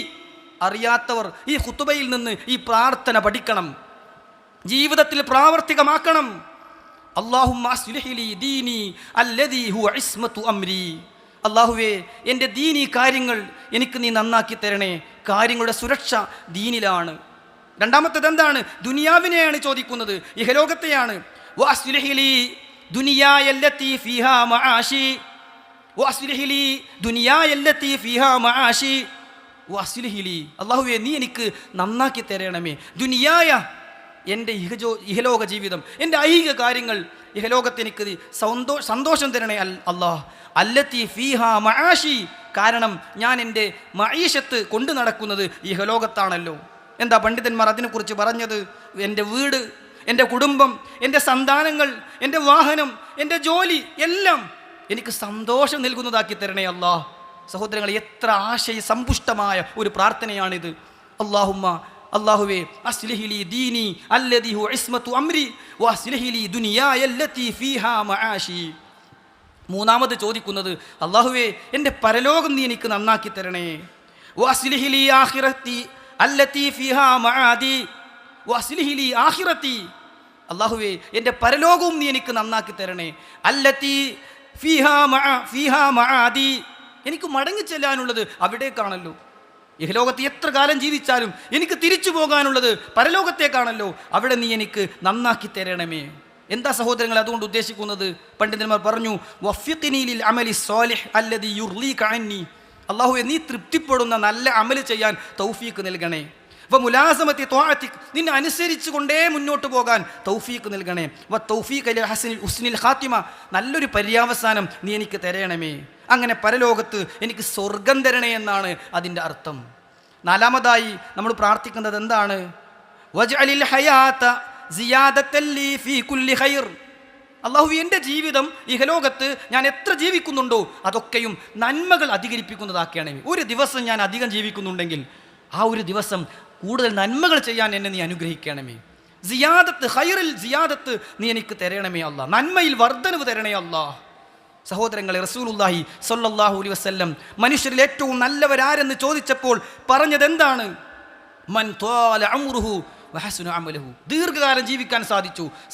അറിയാത്തവർ ഈ ഖുതുബയിൽ നിന്ന് ഈ പ്രാർത്ഥന പഠിക്കണം, ജീവിതത്തിൽ പ്രാവർത്തികമാക്കണം. അല്ലാഹുമ്മ അസ്ലിഹ് ലീ ദീനി അല്ലദീ ഹുവ ഇസ്മത്തു അംരി. അല്ലാഹുവേ, എൻ്റെ ദീനീ കാര്യങ്ങൾ എനിക്ക് നീ നന്നാക്കി തരണേ. കാര്യങ്ങളുടെ സുരക്ഷ ദീനിലാണ്. രണ്ടാമത്തേത് എന്താണ്? ദുനിയാവിനെയാണ് ചോദിക്കുന്നത്, ഇഹലോകത്തെയാണ്. വഅസ്ലിഹ് ലീ ദുനിയായല്ലതി ഫീഹാ മആശി, വഅസ്ലിഹ് ലീ ദുനിയായല്ലതി ഫീഹാ മആശി വഅസ്ലിഹ് ലീ. അല്ലാഹുവേ, നീ എനിക്ക് നന്നാക്കി തരണമേ. ദുനിയായ എൻ്റെ ഇഹലോക ജീവിതം, എൻ്റെ ഐഹിക കാര്യങ്ങൾ, ഇഹലോകത്ത് എനിക്ക് സന്തോഷം തരണേ അല്ലാഹ്. അല്ലത്തി ഫീഹാ മആശി, കാരണം ഞാൻ എൻ്റെ മഈശത്ത് കൊണ്ടു നടക്കുന്നത് ഇഹലോകത്താണല്ലോ. എന്താ പണ്ഡിതന്മാർ അതിനെക്കുറിച്ച് പറഞ്ഞത്? എൻ്റെ വീട്, എൻ്റെ കുടുംബം, എൻ്റെ സന്താനങ്ങൾ, എൻ്റെ വാഹനം, എൻ്റെ ജോലി എല്ലാം എനിക്ക് സന്തോഷം നൽകുന്നതാക്കി തരണേ അല്ലാഹ്. സഹോദരങ്ങൾ, എത്ര ആശയ സമ്പുഷ്ടമായ ഒരു പ്രാർത്ഥനയാണിത്. അല്ലാഹുമ്മ, അല്ലാഹുവേ, അസ്ലിഹ് ലീ ദീനി അല്ലദീ ഹുവ ഇസ്മത്തു അംരി വഅസ്ലിഹ് ലീ ദുനിയായ അല്ലതി ഫീഹാ മആശി. മൂന്നാമത് ചോദിക്കുന്നത്, അല്ലാഹുവേ, എൻ്റെ പരലോകം നീ എനിക്ക് നന്നാക്കി തരണേ. വഅസ്ലിഹ് ലീ ആഖിറതി അല്ലതി ഫീഹാ മആദി വഅസ്ലിഹ് ലീ ആഖിറതി. അല്ലാഹുവേ, എൻ്റെ പരലോകവും നീ എനിക്ക് നന്നാക്കി തരണേ. അല്ലതി ഫീഹാ മആദി, എനിക്ക് മടങ്ങി ചെല്ലാനുള്ളത് അവിടേക്കാണല്ലോ. ഇഹലോകത്ത് എത്ര കാലം ജീവിച്ചാലും എനിക്ക് തിരിച്ചു പോകാനുള്ളത് പരലോകത്തേക്കാണല്ലോ. അവിടെ നീ എനിക്ക് നന്നാക്കി തരണമേ. എന്താ സഹോദരങ്ങൾ അതുകൊണ്ട് ഉദ്ദേശിക്കുന്നത്? പണ്ഡിതന്മാർ പറഞ്ഞു, വഫിഖ്നി ലിൽ അമലി സ്വാലിഹ് അല്ലദീ യുർലീക അന്നി. അല്ലാഹുവേ, നീ തൃപ്തിപ്പെടുന്ന നല്ല അമല് ചെയ്യാൻ തൗഫീഖ് നൽകണേ. വമുലാസമത്തി ത്വാഅതിക്, നിന്നെ അനുസരിച്ചു കൊണ്ടേ മുന്നോട്ട് പോകാൻ തൗഫീഖ് നൽകണേ. വതൗഫീഖ ലിൽ ഹുസ്നിൽ ഖാത്തിമ, നല്ലൊരു പര്യാവസാനം നീ എനിക്ക് തരണമേ. അങ്ങനെ പരലോകത്ത് എനിക്ക് സ്വർഗം തരണേ എന്നാണ് അതിൻ്റെ അർത്ഥം. നാലാമതായി നമ്മൾ പ്രാർത്ഥിക്കുന്നത് എന്താണ്? വജ്അലിൽ ഹയാത സിയാദത്തൻ ലീ ഫീ കുല്ലി ഖൈർ. അല്ലാഹു, എൻ്റെ ജീവിതം ഇഹലോകത്ത് ഞാൻ എത്ര ജീവിക്കുന്നുണ്ടോ അതൊക്കെയും നന്മകൾ അധികരിപ്പിക്കുന്നതാക്കുകയാണ്. ഒരു ദിവസം ഞാൻ അധികം ജീവിക്കുന്നുണ്ടെങ്കിൽ ആ ഒരു ദിവസം കൂടുതൽ നന്മകൾ ചെയ്യാൻ എന്നെ നീ അനുഗ്രഹിക്കണമേ. സിയാദത്ത്, ഖൈറിൽ സിയാദത്ത് നീ എനിക്ക് തരണമേ അല്ലാ. നന്മയിൽ വർദ്ധനവ് തരണേ അല്ലാ. സഹോദരങ്ങളെ, റസൂലുള്ളാഹി സ്വല്ലല്ലാഹു അലൈഹി വസല്ലം മനുഷ്യരിൽ ഏറ്റവും നല്ലവരാരെന്ന് ചോദിച്ചപ്പോൾ പറഞ്ഞത് എന്താണ്? മൻ ത്വാല അംറുഹു വഹസുന അമലുഹു. ദീർഘകാലം ജീവിക്കാൻ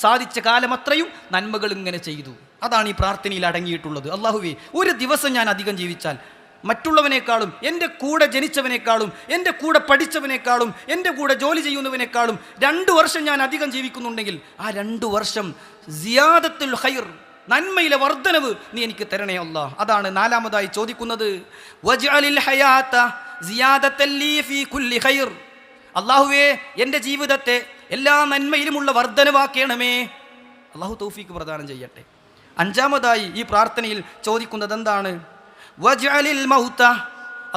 സാധിച്ച കാലം അത്രയും നന്മകൾ ഇങ്ങനെ ചെയ്തു. അതാണ് ഈ പ്രാർത്ഥനയിൽ അടങ്ങിയിട്ടുള്ളത്. അല്ലാഹുവേ, ഒരു ദിവസം ഞാൻ അധികം ജീവിച്ചാൽ മറ്റുള്ളവനേക്കാളും, എൻ്റെ കൂടെ ജനിച്ചവനേക്കാളും, എൻ്റെ കൂടെ പഠിച്ചവനേക്കാളും, എൻ്റെ കൂടെ ജോലി ചെയ്യുന്നവനേക്കാളും 2 വർഷം ഞാൻ അധികം ജീവിക്കുന്നുണ്ടെങ്കിൽ ആ 2 വർഷം സിയാദത്തുൽ ഖൈർ, നന്മയിലെ വർദ്ധനവ് നീ എനിക്ക് തരണേ അല്ലാഹ്. അതാണ് നാലാമതായി ചോദിക്കുന്നത്. വജ്അലിൽ ഹയാത സിയാദത്തൻ ലീ ഫീ കുല്ലി ഖൈർ. അല്ലാഹുവേ, എൻ്റെ ജീവിതത്തെ എല്ലാ നന്മയിലുമുള്ള വർദ്ധനവാക്കണമേ. അല്ലാഹു തൗഫീഖ് പ്രദാനം ചെയ്യട്ടെ. അഞ്ചാമതായി ഈ പ്രാർത്ഥനയിൽ ചോദിക്കുന്നത് എന്താണ്? വജ്അലിൽ മൗത,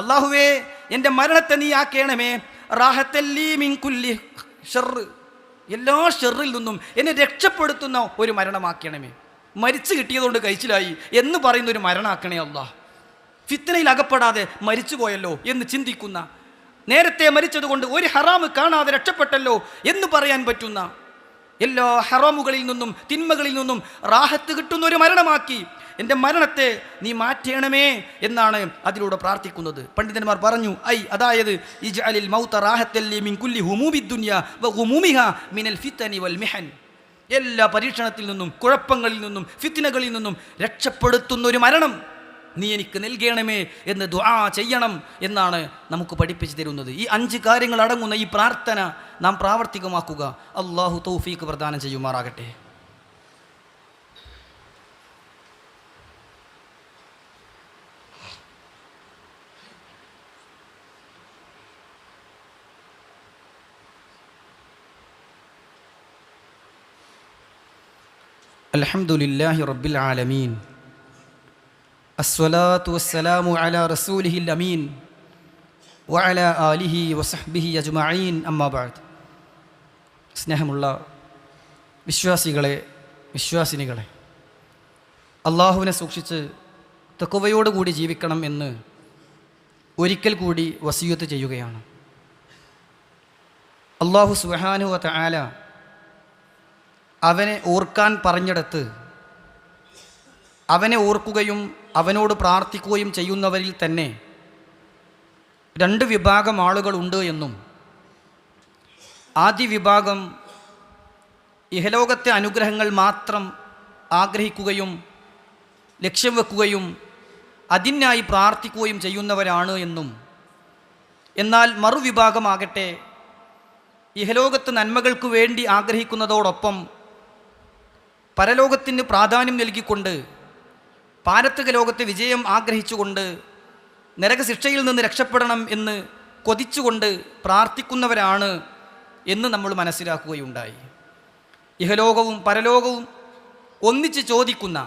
അല്ലാഹുവേ, എൻ്റെ മരണത്തെ നീ ആക്കണമേ. റാഹത്തൻ ലീ മിൻ കുല്ലി ശർർ, എല്ലാ ഷെറിൽ നിന്നും എന്നെ രക്ഷപ്പെടുത്തുന്ന ഒരു മരണമാക്കണമേ. മരിച്ചു കിട്ടിയതുകൊണ്ട് കഴിച്ചിലായി എന്ന് പറയുന്ന ഒരു മരണമാക്കണേ അല്ലാഹ്. ഫിത്നയിൽ അകപ്പെടാതെ മരിച്ചു പോയല്ലോ എന്ന് ചിന്തിക്കുന്ന, നേരത്തെ മരിച്ചതുകൊണ്ട് ഒരു ഹറാമ് കാണാതെ രക്ഷപ്പെട്ടല്ലോ എന്ന് പറയാൻ പറ്റുന്ന, എല്ലാ ഹറാമുകളിൽ നിന്നും തിന്മകളിൽ നിന്നും റാഹത്ത് കിട്ടുന്ന ഒരു മരണമാക്കി എൻ്റെ മരണത്തെ നീ മാറ്റണമേ എന്നാണ് അതിലൂടെ പ്രാർത്ഥിക്കുന്നത്. പണ്ഡിതന്മാർ പറഞ്ഞു, അതായത് ഇജ്അലിൽ മൗത റാഹത്തൻ ലീ മിൻ കുല്ലി ഹുമൂമിദ് ദുനിയ വഗുമൂമിഹാ മിനൽ ഫിതനി വൽ മിഹൻ. എല്ലാ പരീക്ഷണത്തിൽ നിന്നും, കുഴപ്പങ്ങളിൽ നിന്നും, ഫിത്നകളിൽ നിന്നും രക്ഷപ്പെടുത്തുന്ന ഒരു മരണം. നീ എനിക്ക് നൽകണമേ എന്ന് ദുആ ചെയ്യണം എന്നാണ് നമുക്ക് പഠിപ്പിച്ചു തരുന്നത്. ഈ 5 കാര്യങ്ങൾ അടങ്ങുന്ന ഈ പ്രാർത്ഥന നാം പ്രാവർത്തികമാക്കുക. അല്ലാഹു തൗഫീഖ് പ്രദാനം ചെയ്യുമാറാകട്ടെ. അൽഹംദുലില്ലാഹി റബ്ബിൽ ആലമീൻ അസ്സലാത്തു വസ്സലാമു അലാ റസൂലിഹിൽ അമീൻ വഅലാ ആലിഹി വസഹ്ബിഹി അജ്മഈൻ അമ്മാ ബഅദ്. സ്നേഹമുള്ള വിശ്വാസികളെ, വിശ്വാസിനികളെ, അള്ളാഹുവിനെ സൂക്ഷിച്ച് തഖ്വയോടുകൂടി ജീവിക്കണം എന്ന് ഒരിക്കൽ കൂടി വസിയത്ത് ചെയ്യുകയാണ്. അല്ലാഹു സുബ്ഹാനഹു വ തആല അവനെ ഓർക്കാൻ പറഞ്ഞിടത്ത് അവനെ ഓർക്കുകയും അവനോട് പ്രാർത്ഥിക്കുകയും ചെയ്യുന്നവരിൽ തന്നെ 2 വിഭാഗം ആളുകളുണ്ട് എന്നും, ആദ്യ വിഭാഗം ഇഹലോകത്തെ അനുഗ്രഹങ്ങൾ മാത്രം ആഗ്രഹിക്കുകയും ലക്ഷ്യം വെക്കുകയും അതിനായി പ്രാർത്ഥിക്കുകയും ചെയ്യുന്നവരാണ് എന്നും, എന്നാൽ മറുവിഭാഗമാകട്ടെ ഇഹലോകത്ത് നന്മകൾക്ക് വേണ്ടി ആഗ്രഹിക്കുന്നതോടൊപ്പം പരലോകത്തിന് പ്രാധാന്യം നൽകിക്കൊണ്ട് പാരത്രിക ലോകത്തെ വിജയം ആഗ്രഹിച്ചുകൊണ്ട് നരകശിക്ഷയിൽ നിന്ന് രക്ഷപ്പെടണം എന്ന് കൊതിച്ചുകൊണ്ട് പ്രാർത്ഥിക്കുന്നവരാണ് എന്ന് നമ്മൾ മനസ്സിലാക്കുകയുണ്ടായി. ഇഹലോകവും പരലോകവും ഒന്നിച്ച് ചോദിക്കുന്ന,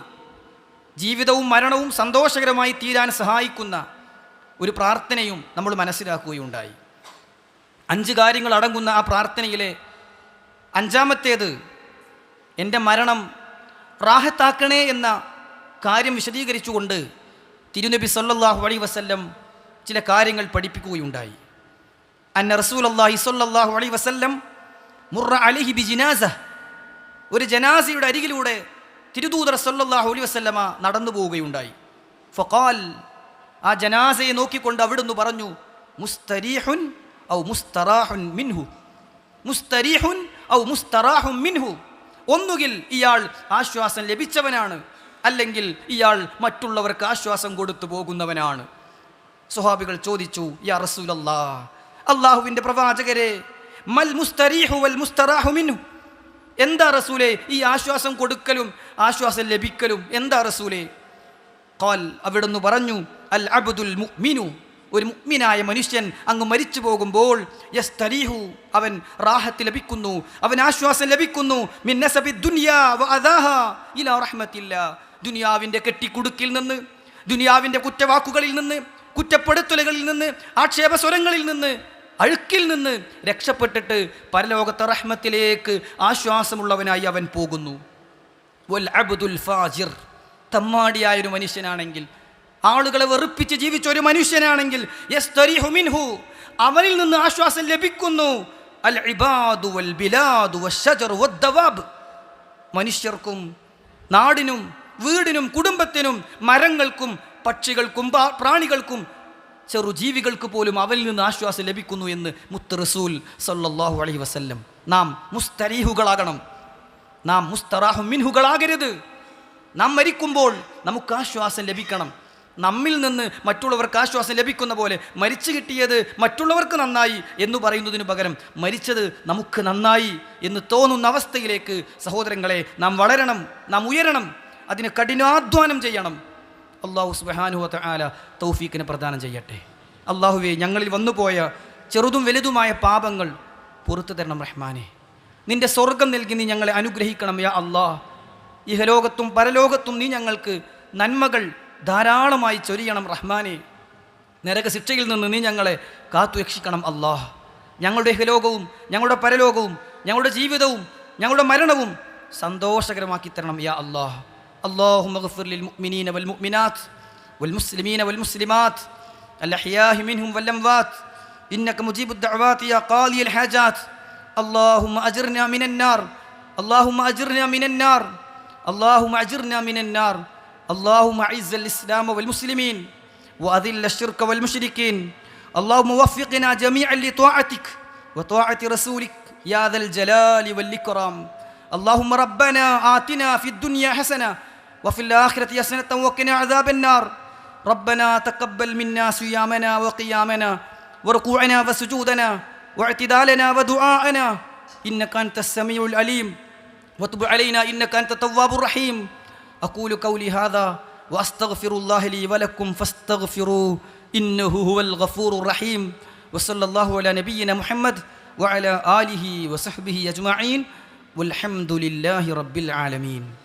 ജീവിതവും മരണവും സന്തോഷകരമായി തീരാൻ സഹായിക്കുന്ന ഒരു പ്രാർത്ഥനയും നമ്മൾ മനസ്സിലാക്കുകയുണ്ടായി. 5 കാര്യങ്ങൾ അടങ്ങുന്ന ആ പ്രാർത്ഥനയിലെ 5-ാമത്തേത് എൻ്റെ മരണം റാഹത്താക്കണേ എന്ന കാര്യം വിശദീകരിച്ചുകൊണ്ട് തിരുനബി സല്ലല്ലാഹു അലൈഹി വസല്ലം ചില കാര്യങ്ങൾ പഠിപ്പിക്കുകയുണ്ടായി. അന്ന റസൂലുള്ളാഹി സല്ലല്ലാഹു അലൈഹി വസല്ലം മുറ അലൈഹി ബിജിനാസ, ഒരു ജനാസയുടെ അരികിലൂടെ തിരുദൂതർ സല്ലല്ലാഹു അലൈഹി വസല്ലമ നടന്നു പോവുകയുണ്ടായി. ഫഖാൽ, ആ ജനാസയെ നോക്കിക്കൊണ്ട് അവിടുന്ന് പറഞ്ഞു, മുസ്തരീഹുൻ ഔ മുസ്തറാഹുൻ മിൻഹു, മുസ്തരീഹുൻ ഔ മുസ്തറാഹുൻ മിൻഹു. ഒന്നുകിൽ ഇയാൾ ആശ്വാസം ലഭിച്ചവനാണ്, അല്ലെങ്കിൽ ഇയാൾ മറ്റുള്ളവർക്ക് ആശ്വാസം കൊടുത്തു പോകുന്നവനാണ്. സ്വഹാബികൾ ചോദിച്ചു, യാ റസൂലല്ലാഹ്, അല്ലാഹുവിൻ്റെ പ്രവാചകരെ, മൽ മുസ്തരീഹു വൽ മുസ്തറാഹു മിൻഹു, എന്താ റസൂലേ ഈ ആശ്വാസം കൊടുക്കലും ആശ്വാസം ലഭിക്കലും എന്താ റസൂലേ? ഖാൽ, അവിടുന്ന് പറഞ്ഞു, അൽ അബ്ദുൽ മുഅ്മിനു, ഒരു മുഅ്മിനായ മനുഷ്യൻ അങ്ങ് മരിച്ചു പോകുമ്പോൾ യസ്തരീഹു, അവൻ റാഹത്ത് ലഭിക്കുന്നു, അവൻ ആശ്വാസം ലഭിക്കുന്നു, മിൻ നസബി ദുനിയാ വ അദാഹാ ഇലാ റഹ്മത്തില്ലാ, ദുനിയാവിൻ്റെ കെട്ടിക്കുടുക്കിൽ നിന്ന്, ദുനിയാവിൻ്റെ കുറ്റവാക്കുകളിൽ നിന്ന്, കുറ്റപ്പെടുത്തലുകളിൽ നിന്ന്, ആക്ഷേപസ്വരങ്ങളിൽ നിന്ന്, അഴുക്കിൽ നിന്ന് രക്ഷപ്പെട്ടിട്ട് പരലോകത്തെ റഹ്മത്തിലേക്ക് ആശ്വാസമുള്ളവനായി അവൻ പോകുന്നു. വൽ അബ്ദുൽ ഫാജിർ, തമ്മാടിയായൊരു മനുഷ്യനാണെങ്കിൽ, ആളുകളെ വെറുപ്പിച്ച് ജീവിച്ച ഒരു മനുഷ്യനാണെങ്കിൽ, യസ്തരീഹു മിൻഹു, അവനിൽ നിന്ന് ആശ്വാസം ലഭിക്കുന്നു. അൽ ഇബാദു വൽ ബിലാദു വശജറു വദ്ദവാബ്, മനുഷ്യർക്കും നാടിനും വീടിനും കുടുംബത്തിനും മരങ്ങൾക്കും പക്ഷികൾക്കും പ്രാണികൾക്കും ചെറുജീവികൾക്ക് പോലും അവനിൽ നിന്ന് ആശ്വാസം ലഭിക്കുന്നു എന്ന് മുത്ത് റസൂൽ സല്ലല്ലാഹു അലൈഹി വസല്ലം. നാം മുസ്തരീഹുകളാകണം, നാം മുസ്തറാഹു മിൻഹുകളാകരുത്. നാം മരിക്കുമ്പോൾ നമുക്ക് ആശ്വാസം ലഭിക്കണം. നമ്മിൽ നിന്ന് മറ്റുള്ളവർക്ക് ആശ്വാസം ലഭിക്കുന്ന പോലെ മരിച്ചു കിട്ടിയത് മറ്റുള്ളവർക്ക് നന്നായി എന്ന് പറയുന്നതിനു പകരം മരിച്ചത് നമുക്ക് നന്നായി എന്ന് തോന്നുന്ന അവസ്ഥയിലേക്ക് സഹോദരങ്ങളെ നാം വളരണം, നാം ഉയരണം, അതിന് കഠിനാധ്വാനം ചെയ്യണം. അല്ലാഹു സുബ്ഹാനഹു വ തആല തൗഫീഖിനെ പ്രദാനം ചെയ്യട്ടെ. അല്ലാഹുവേ, ഞങ്ങളിൽ വന്നുപോയ ചെറുതും വലുതുമായ പാപങ്ങൾ പുറത്തു തരണം റഹ്മാനെ. നിന്റെ സ്വർഗം നൽകി നീ ഞങ്ങളെ അനുഗ്രഹിക്കണം യാ അല്ലാഹ്. ഇഹലോകത്തും പരലോകത്തും നീ ഞങ്ങൾക്ക് നന്മകൾ ധാരാളമായി ചൊരിയണം റഹ്മാനെ. നരകശിക്ഷയിൽ നിന്ന് നീ ഞങ്ങളെ കാത്തു രക്ഷിക്കണം അല്ലാഹ്. ഞങ്ങളുടെ ഇഹലോകവും ഞങ്ങളുടെ പരലോകവും ഞങ്ങളുടെ ജീവിതവും ഞങ്ങളുടെ മരണവും സന്തോഷകരമാക്കി തരണം യാ അല്ലാഹ്. اللهم اغفر للمؤمنين والمؤمنات والمسلمين والمسلمات الأحياء منهم والأموات إنك مجيب الدعوات يا قاضي الحاجات. اللهم أجرنا من النار، اللهم أجرنا من النار، اللهم أجرنا من النار. اللهم أعز الإسلام والمسلمين وأذل الشرك والمشركين. اللهم وفقنا جميعا لطاعتك وطاعة رسولك يا ذا الجلال والإكرام. اللهم ربنا آتنا في الدنيا حسنة وفي الآخرة حسنة وقنا عذاب النار. ربنا تقبل منا صيامنا وقيامنا وركوعنا وسجودنا واعتدالنا ودعاءنا إنك أنت السميع العليم وتب علينا إنك أنت التواب الرحيم. أقول قولي هذا وأستغفر الله لي ولكم فاستغفروه إنه هو الغفور الرحيم. وصلى الله على نبينا محمد وعلى آله وصحبه أجمعين والحمد لله رب العالمين.